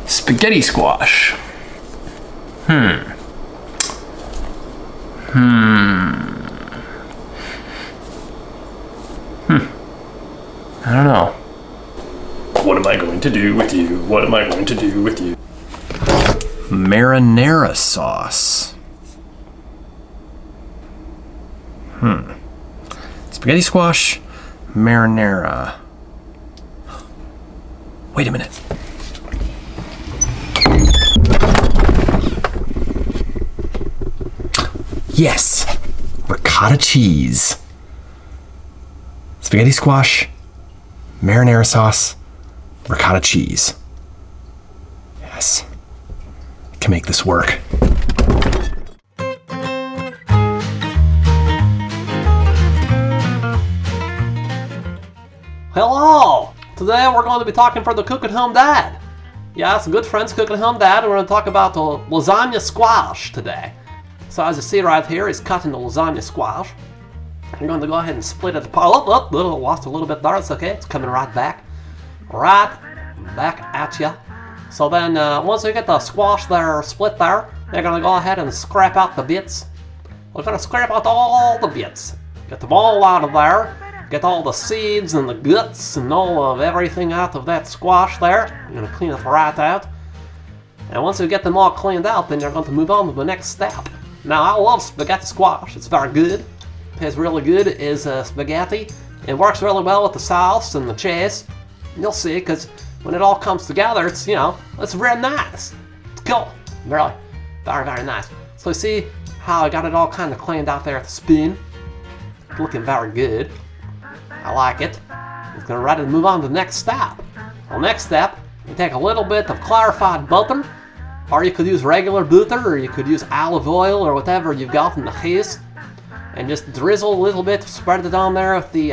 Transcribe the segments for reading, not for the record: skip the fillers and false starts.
Spaghetti squash. I don't know. What am I going to do with you? What am I going to do with you? Marinara sauce. Spaghetti squash, marinara. Wait a minute. Yes! Ricotta cheese. Spaghetti squash, marinara sauce, ricotta cheese. Yes. I can make this work. Hello! Today we're going to be talking for the Cook at Home Dad. Yes, good friends Cook at Home Dad, and we're going to talk about the lasagna squash today. So as you see right here, he's cutting the lasagna squash. I'm going to go ahead and split it apart. Lost a little bit there, it's okay. It's coming right back. Right back at you. So then once we get the squash there split there, they're going to go ahead and scrape out the bits. We're going to scrape out all the bits. Get them all out of there. Get all the seeds and the guts and all of everything out of that squash there. I'm going to clean it right out. And once we get them all cleaned out, then you're going to move on to the next step. Now, I love spaghetti squash. It's very good. It tastes really good as spaghetti. It works really well with the sauce and the cheese. You'll see, because when it all comes together, it's, it's real nice. It's cool. Really. Very, very nice. So you see how I got it all kind of cleaned out there at the spoon? It's looking very good. I like it. It's going to ready to move on to the next step. Well, next step, you take a little bit of clarified butter, or you could use regular butter, or you could use olive oil, or whatever you've got in the house, and just drizzle a little bit, spread it on there with the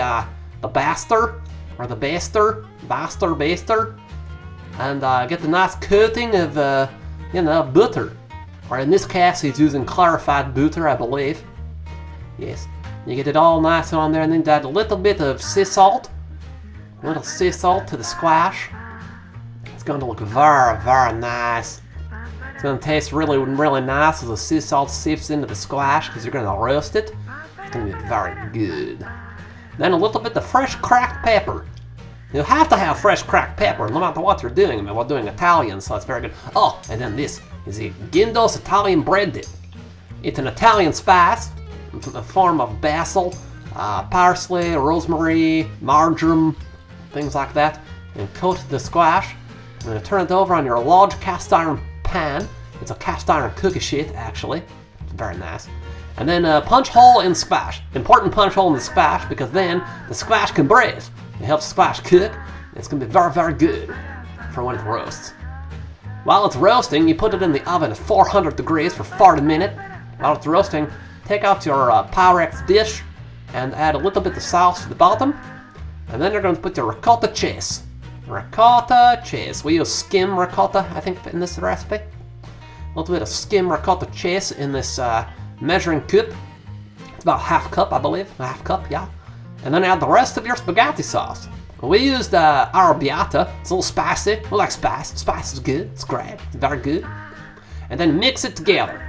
baster, or the baster, and get the nice coating of, butter. Or in this case, he's using clarified butter, I believe. Yes. You get it all nice on there, and then add a little bit of sea salt. A little sea salt to the squash. It's going to look very, very nice. It's going to taste really, really nice as the sea salt seeps into the squash because you're going to roast it. It's going to be very good. Then a little bit of fresh cracked pepper. You have to have fresh cracked pepper no matter what you're doing. I mean, we're doing Italian, so it's very good. Oh, and then this is the Guindo's Italian bread dip. It's an Italian spice. A form of basil, parsley, rosemary, marjoram, things like that, and coat the squash. I'm going to turn it over on your large cast iron pan. It's a cast iron cookie sheet, actually. It's very nice. And then a punch hole in squash. Important punch hole in the squash because then the squash can breathe. It helps the squash cook. It's going to be very, very good for when it roasts. While it's roasting, you put it in the oven at 400 degrees for 40 minutes. While it's roasting, take out your Pyrex dish and add a little bit of sauce to the bottom. And then you're going to put your ricotta cheese. Ricotta cheese. We use skim ricotta, I think, in this recipe. A little bit of skim ricotta cheese in this measuring cup. It's about half cup, I believe. A half cup, yeah. And then add the rest of your spaghetti sauce. We used arrabbiata. It's a little spicy. We like spice. Spice is good. It's great. It's very good. And then mix it together.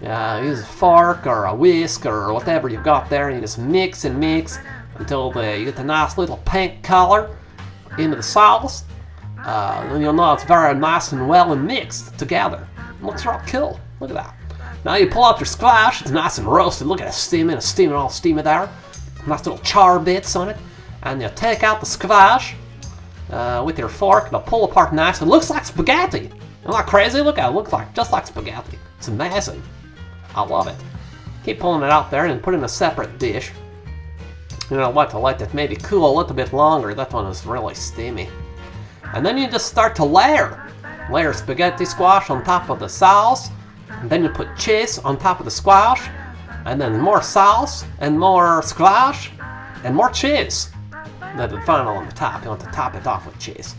Use a fork or a whisk or whatever you've got there, and you just mix and mix until you get the nice little pink color into the sauce. Then you'll know it's very nice and well mixed together. It looks real cool. Look at that. Now you pull out your squash. It's nice and roasted. Look at it steaming. It's steaming all steamy there. Nice little char bits on it. And you take out the squash with your fork. It'll pull apart nice. It looks like spaghetti. Isn't that crazy? Look at it. It looks like just like spaghetti. It's amazing. I love it. Keep pulling it out there and put it in a separate dish. You know what, to let it maybe cool a little bit longer. That one is really steamy. And then you just start to layer. Layer spaghetti squash on top of the sauce. And then you put cheese on top of the squash. And then more sauce and more squash and more cheese. Then the final on the top. You want to top it off with cheese.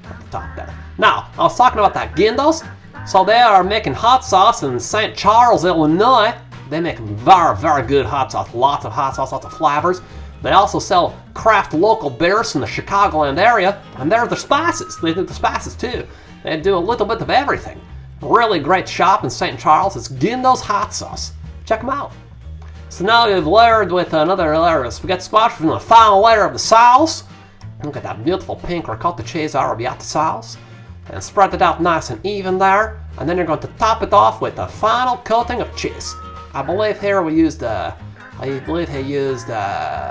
At the top there. Now, I was talking about that Guindo's. So they are making hot sauce in St. Charles, Illinois. They make very, very good hot sauce. Lots of hot sauce, lots of flavors. They also sell craft local beers in the Chicagoland area, and they're the spices. They do the spices too. They do a little bit of everything. A really great shop in St. Charles is Gindo's Hot Sauce. Check them out. So now you've layered with another layer of spaghetti squash from the final layer of the sauce. Look at that beautiful pink ricotta cheese arrabbiata sauce. And spread it out nice and even there. And then you're going to top it off with a final coating of cheese. I believe here we used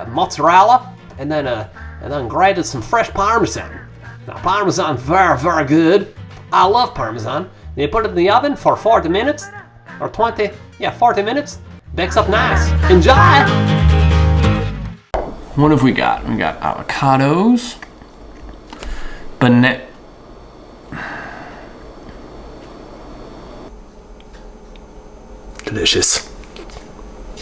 mozzarella and then grated some fresh Parmesan. Now Parmesan, very, very good. I love Parmesan. And you put it in the oven for 40 minutes or 40 minutes. Bakes up nice. Enjoy! What have we got? We got avocados, Delicious.